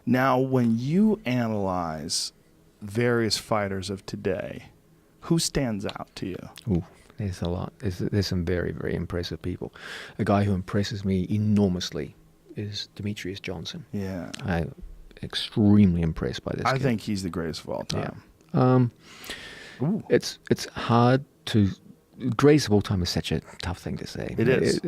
Now, when you analyze various fighters of today, who stands out to you? Ooh, there's a lot. There's some very, very impressive people. A guy who impresses me enormously is Demetrius Johnson. Yeah. I'm extremely impressed by this I kid. think he's the greatest of all time. Yeah. It's hard to... Greatest of all time is such a tough thing to say. It is.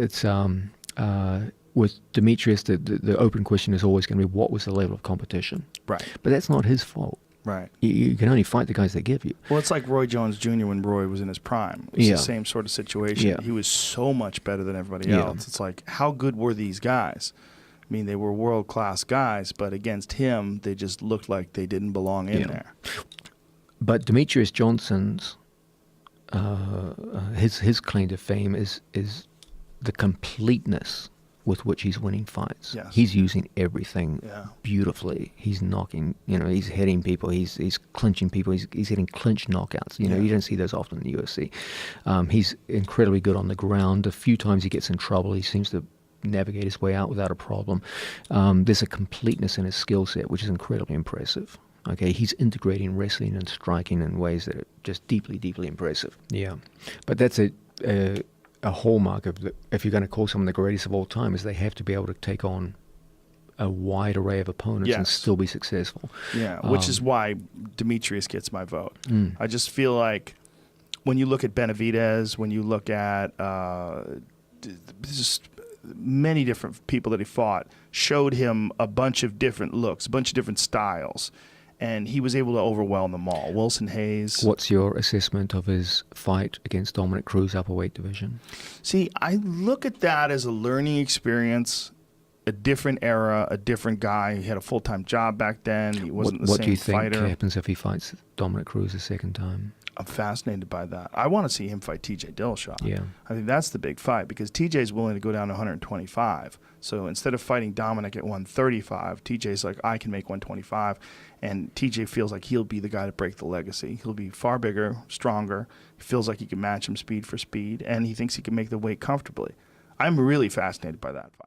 With Demetrius, the open question is always going to be, what was the level of competition? Right. But that's not his fault. Right. You can only fight the guys they give you. Well, it's like Roy Jones Jr. when Roy was in his prime. It was the same sort of situation. Yeah. He was so much better than everybody else. It's like, how good were these guys? I mean, they were world-class guys, but against him, they just looked like they didn't belong in there. But Demetrius Johnson's, his claim to fame is the completeness with which he's winning fights. Yes. He's using everything beautifully. He's knocking, he's hitting people, he's clinching people, he's hitting clinch knockouts. You don't see those often in the UFC. He's incredibly good on the ground. A few times he gets in trouble, he seems to navigate his way out without a problem. There's a completeness in his skill set which is incredibly impressive. Okay, he's integrating wrestling and striking in ways that are just deeply, deeply impressive. Yeah, but that's a hallmark of if you're going to call someone the greatest of all time, is they have to be able to take on a wide array of opponents and still be successful. Yeah, which is why Demetrius gets my vote. I just feel like when you look at Benavidez, when you look at just many different people that he fought, showed him a bunch of different looks, a bunch of different styles, and he was able to overwhelm them all. Wilson Hayes. What's your assessment of his fight against Dominic Cruz, upperweight division? See, I look at that as a learning experience, a different era, a different guy. He had a full-time job back then. He wasn't the same fighter. What do you think happens if he fights Dominic Cruz a second time? I'm fascinated by that. I want to see him fight TJ Dillashaw. Yeah. I think that's the big fight because TJ's willing to go down to 125. So instead of fighting Dominic at 135, TJ's like, I can make 125. And TJ feels like he'll be the guy to break the legacy. He'll be far bigger, stronger. He feels like he can match him speed for speed, and he thinks he can make the weight comfortably. I'm really fascinated by that fight.